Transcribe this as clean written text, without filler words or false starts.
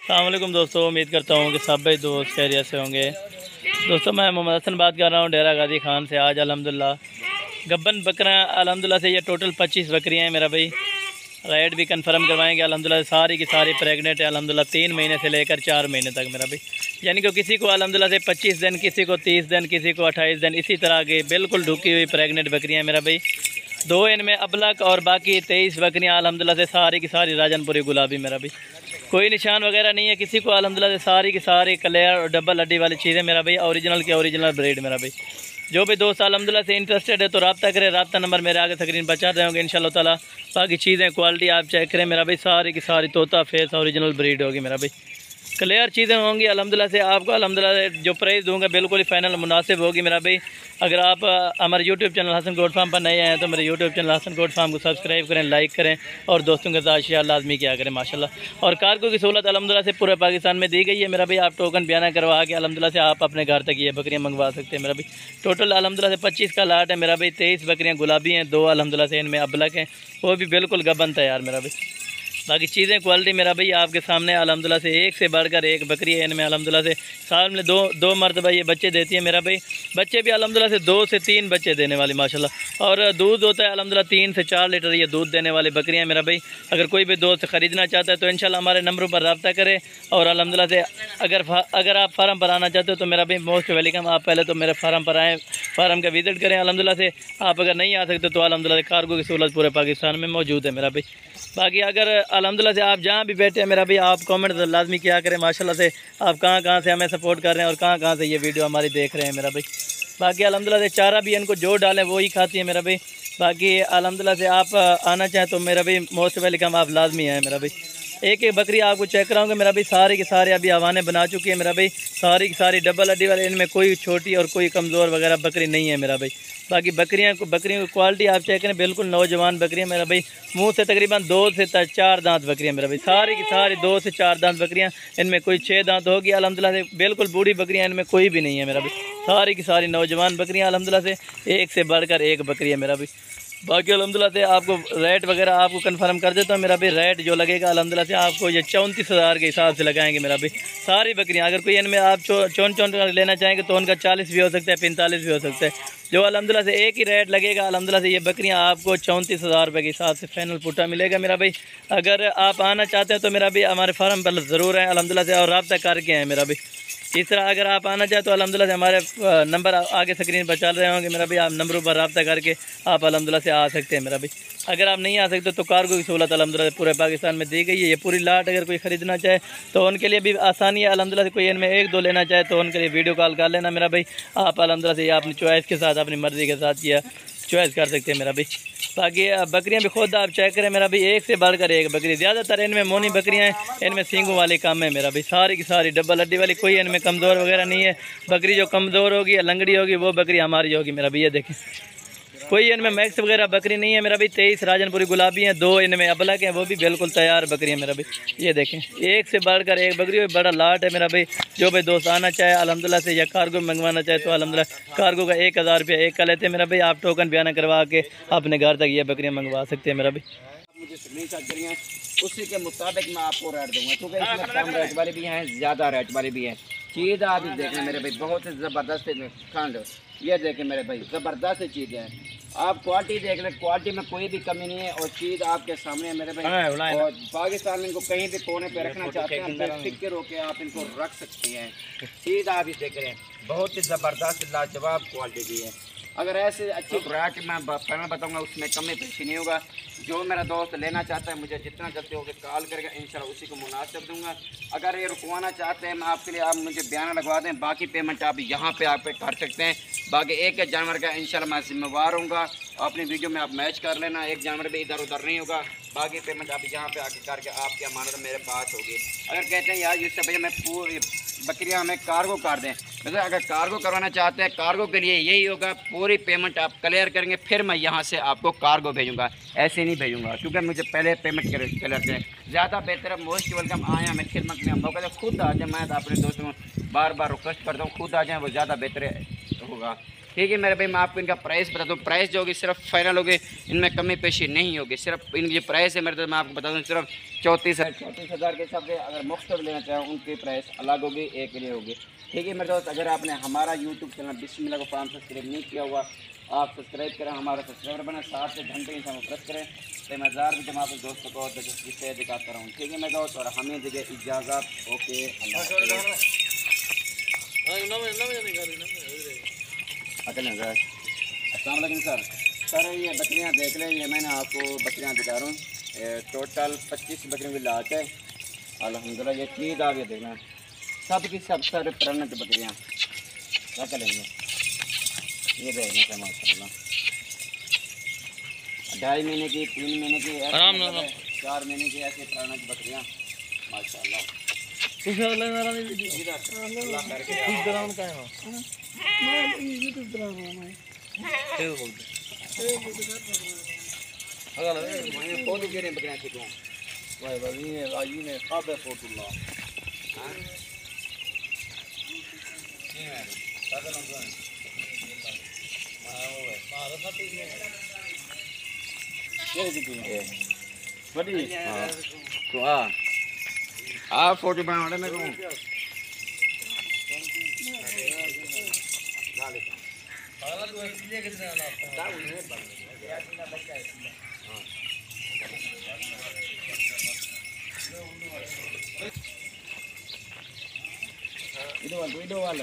अस्सलाम वालेकुम दोस्तों, उम्मीद करता हूँ कि सब भाई दोस्त खैरियत से होंगे। दोस्तों मैं मोहम्मद हसन बात कर रहा हूँ डेरा गाजी खान से। आज अल्हम्दुलिल्लाह गब्बन बकरा अल्हम्दुलिल्लाह से ये टोटल 25 बकरियाँ हैं मेरा भाई। रेट भी कंफर्म करवाएंगे अल्हम्दुलिल्लाह। सारी की सारी प्रेग्नेंट है अल्हम्दुलिल्लाह, 3 महीने से लेकर 4 महीने तक मेरा भाई। यानी कि किसी को अल्हम्दुलिल्लाह से 25 दिन, किसी को 30 दिन, किसी को 28 दिन, इसी तरह की बिल्कुल ढुकी हुई प्रेग्नेंट बकरियाँ मेरा भाई। 2 इनमें अबलक और बाकी 23 बकरियाँ अल्हम्दुलिल्लाह से सारी की सारी राजनपुरी गुलाबी मेरा भाई। कोई निशान वगैरह नहीं है किसी को अल्हम्दुलिल्लाह से सारी की सारी क्लियर और डबल हड्डी वाली चीज़ें मेरा भाई। ओरिजिनल की ओरिजिनल ब्रीड मेरा भाई। जो भी दोस्त अल्हम्दुलिल्लाह से इंटरेस्टेड है तो रब्ता करें। रब्ता नंबर मेरे आगे स्क्रीन पर चल रहे होंगे इंशाल्लाह ताला। बाकी चीज़ें क्वालिटी आप चेक करें मेरा भाई। सारी की सारी तोता फेस ओरिजिनल ब्रीड होगी मेरा भाई। क्लियर चीज़ें होंगी अल्हम्दुलिल्लाह से। आपको अल्हम्दुलिल्लाह जो प्राइस दूंगा बिल्कुल ही फाइनल मुनासिब होगी मेरा भाई। अगर आप हमारे YouTube channel Hasan goat farm पर नए आए हैं तो मेरे YouTube channel Hasan goat farm को सब्सक्राइब करें, लाइक करें और दोस्तों के साथ शेयर लाजमी किया करें माशाल्लाह। और कार्गो की सहूलत अल्हम्दुलिल्लाह से पूरे पाकिस्तान में दी गई है मेरा भाई। आप टोकन बयाना करवा के अल्हम्दुलिल्लाह से आप अपने घर तक ये बकरियाँ मंगवा सकते हैं मेरा भाई। टोटल अल्हम्दुलिल्लाह से 25 का लाट है मेरा भाई। 23 बकरियाँ गुलाबी हैं, 2 अल्हम्दुलिल्लाह से इनमें अबलक हैं, वो भी बिल्कुल गबन तैयार मेरा भाई। बाकी चीज़ें क्वालिटी मेरा भाई आपके सामने अल्हम्दुलिल्लाह से एक से बढ़कर एक बकरी है इनमें अल्हम्दुलिल्लाह से। साल में दो मरतबा ये बच्चे देती है मेरा भाई। बच्चे भी अल्हम्दुलिल्लाह से 2 से 3 बच्चे देने वाली माशाल्लाह। और दूध होता है अल्हम्दुलिल्लाह 3 से 4 लीटर ये दूध देने वाली बकरियाँ मेरा भाई। अगर कोई भी दोस्त ख़रीदना चाहता है तो इंशाल्लाह हमारे नंबरों पर रब्ता करें। और अल्हम्दुलिल्लाह से अगर आप फार्म पर आना चाहते हो तो मेरा भाई मोस्ट वेलकम। आप पहले तो मेरे फार्म पर आएँ, फार्म का विज़िट करें अल्हम्दुलिल्लाह से। आप अगर नहीं आ सकते तो अल्हम्दुलिल्लाह कार्गो की सहूलत पूरे पाकिस्तान में मौजूद है मेरा भाई। बाकी अगर अल्हम्दुलिल्लाह से आप जहाँ भी बैठे हैं मेरा भाई आप कमेंट लाजमी किया करें माशाल्लाह से। आप कहाँ से हमें सपोर्ट कर रहे हैं और कहाँ से ये वीडियो हमारी देख रहे हैं मेरा भाई। बाकी अल्हम्दुलिल्लाह से चारा भी इनको जो डालें वो ही खाती है मेरा भाई। बाकी अल्हम्दुलिल्लाह से आप आना चाहें तो मेरा भाई मोस्ट वेलकम, आप लाजमी आए मेरा भाई। एक एक बकरी आपको चेक कराऊंगा मेरा भाई। सारे के सारे अभी आवाने बना चुकी है मेरा भाई। सारी की सारी डबल हड्डी वाले, इनमें कोई छोटी और कोई कमज़ोर वगैरह बकरी नहीं है मेरा भाई। बाकी बकरियों की क्वालिटी आप चेक करें, बिल्कुल नौजवान बकरियाँ मेरा भाई। मुंह से तकरीबन 2 से 4 दांत बकरियाँ मेरा भाई। सारी की सारी 2 से 4 दांत बकरियाँ, इनमें कोई 6 दांत होगी अल्हम्दुलिल्लाह से। बिल्कुल बूढ़ी बकरियाँ इनमें कोई भी नहीं है मेरा भाई। सारी की सारी नौजवान बकरियाँ अल्हम्दुलिल्लाह से, एक से बढ़कर एक बकरी है मेरा भाई। बाकी अल्हम्दुलिल्लाह से आपको रेट वगैरह आपको कंफर्म कर देता हूँ मेरा भाई। रेट जो लगेगा अल्हम्दुलिल्लाह से आपको ये 34,000 के हिसाब से लगाएंगे मेरा भाई। सारी बकरियाँ अगर कोई इनमें आप चौन लेना चाहेंगे तो उनका 40 भी हो सकता है, 45 भी हो सकता है। जो अल्हम्दुलिल्लाह से एक ही रेट लगेगा अल्हम्दुलिल्लाह से। ये बकरियाँ आपको 34,000 रुपये के हिसाब से फाइनल पुट्टा मिलेगा मेरा भाई। अगर आप आना चाहते हैं तो मेरा भाई हमारे फार्म पर ज़रूर है अल्हम्दुलिल्लाह से और रब्ता करके हैं मेरा भाई। इस तरह अगर आप आना चाहें तो अल्हम्दुलिल्लाह से हमारे नंबर आगे स्क्रीन पर चल रहे होंगे मेरा भाई। आप नंबरों पर रब्ता करके आप अल्हम्दुलिल्लाह से आ सकते हैं मेरा भाई। अगर आप नहीं आ सकते तो कार्गो की सहूलत अल्हम्दुलिल्लाह से पूरे पाकिस्तान में दी गई है। ये पूरी लाट अगर कोई ख़रीदना चाहे तो उनके लिए भी आसानी है अल्हम्दुलिल्लाह से। कोई इनमें 1-2 लेना चाहे तो उनके लिए वीडियो कॉल कर लेना मेरा भाई। आप अल्हम्दुलिल्लाह से अपनी चॉइस के साथ, अपनी मर्ज़ी के साथ या चॉइस कर सकते हैं मेरा भाई। बाकी बकरियां भी खुद आप चेक करें मेरा भाई, एक से बढ़कर एक बकरी। ज़्यादातर इनमें मोनी बकरियां हैं, इनमें सींगों वाले कम है मेरा भाई। सारी की सारी डबल हड्डी वाली, कोई इनमें कमज़ोर वगैरह नहीं है। बकरी जो कमज़ोर होगी या लंगड़ी होगी वो बकरी हमारी होगी मेरा भाई। ये देखें कोई इनमें मैक्स वगैरह बकरी नहीं है मेरा भाई। 23 राजनपुरी गुलाबी हैं, 2 इनमें अबलक हैं, वो भी बिल्कुल तैयार बकरी है मेरा भाई। ये देखें एक से बढ़कर एक बकरी, बड़ा लाट है मेरा भाई। जो भाई दोस्त आना चाहे अल्हम्दुलिल्लाह से या कार्गो में मंगवाना चाहे तो अल्हम्दुलिल्लाह कार्गो का 1000 रुपया एक का लेते हैं मेरा भाई। आप टोकन बयाना करवा के अपने घर तक ये बकरियाँ मंगवा सकते हैं मेरा भाई। मुझे सुननी चाहिए उसी के मुताबिक मैं आपको रेट दूंगा, क्योंकि इसमें कम रेट वाले भी हैं, ज़्यादा रेट वाले भी हैं। चीज़ आप देखना मेरे भाई, बहुत ही ज़बरदस्त खान लो। ये देखें मेरे भाई, ज़बरदस्त चीज़ है। आप क्वालिटी देख लें, क्वालिटी में कोई भी कमी नहीं है और चीज़ आपके सामने है मेरे भाई। और पाकिस्तान में इनको कहीं भी कोने पे रखना चाहते हैं बेफिक्र होकर आप इनको रख सकते हैं। चीज़ आप ही देख रहे हैं, बहुत ही ज़बरदस्त लाजवाब क्वालिटी की है। अगर ऐसे अच्छी ब्रांड मैं पहले बताऊंगा उसमें कमी पेशी नहीं होगा। जो मेरा दोस्त लेना चाहता है मुझे जितना जल्दी होकर कॉल करेगा इंशाल्लाह उसी को मुनासिब दूंगा। अगर ये रुकवाना चाहते हैं मैं आपके लिए, आप मुझे बयाना लगवा दें, बाकी पेमेंट आप यहाँ पे आप कर सकते हैं। बाकी एक जानवर का इंशाल्लाह मैं जिम्मेवार हूँगा। अपनी वीडियो में आप मैच कर लेना, एक जानवर भी इधर उधर नहीं होगा। बाकी पेमेंट आप यहाँ पे आके करके आपकी अमानत मेरे पास होगी। अगर कहते हैं यार जिससे भैया मैं पूरी बकरियाँ हमें कार्गो कर दें, मतलब अगर कार्गो करवाना चाहते हैं कार्गो के लिए यही होगा, पूरी पेमेंट आप क्लियर करेंगे फिर मैं यहाँ से आपको कार्गो भेजूँगा, ऐसे नहीं भेजूँगा क्योंकि मुझे पहले पेमेंट क्लियर करें। ज़्यादा बेहतर है, मोस्ट वेलकम आए हमें खिदमत में मौका खुद आ जाए। मैं तो अपने दोस्तों को बार बार रिक्वेस्ट करता हूँ खुद आ जाएँ, वो ज़्यादा बेहतर होगा। ठीक है मेरे भाई। मैं आपको इनका प्राइस बता दूँ, प्राइस जो होगी सिर्फ फाइनल होगी, इनमें कमी पेशी नहीं होगी। सिर्फ इनकी जो प्राइस है मेरे, तो मैं आपको बता दूँ सिर्फ 34,000 के हिसाब से। अगर मुफ्त लेना चाहें उनकी प्राइस अलग होगी, एक के लिए होगी। ठीक है मेरे दोस्त, अगर आपने हमारा यूट्यूब चैनल बिस्मिल्लाह को फार्म सब्सक्राइब नहीं किया हुआ, आप सब्सक्राइब करें, हमारा सब्सक्राइबर बना, साथ से घंटे इंसान प्रेस करें। तो मैं ज़ार भी जमा दोस्तों को दिलचस्पी से दिखाता रहूँ। ठीक है मेरे दोस्त, और हमें जगह इजाज़त। ओके, अस्सलाम वालेकुम सर। सर ये बकरियाँ देख लें, ये मैंने आपको बकरियाँ दिखा रहा हूँ। टोटल 25 बकरियों की लाट है अल्हम्दुलिल्लाह। ये चीज़ आप ये देखना, सब की सब सर प्रेगनेंट बकरियाँ क्या करेंगे, ये देखना सर माशाल्लाह। 2.5 महीने की, 3 महीने की, 4 महीने की ऐसी प्रेगनेंट बकरियाँ माशाल्लाह। तो आप फोटो बना मेरे को। ಇದು ಅಲ್ಲ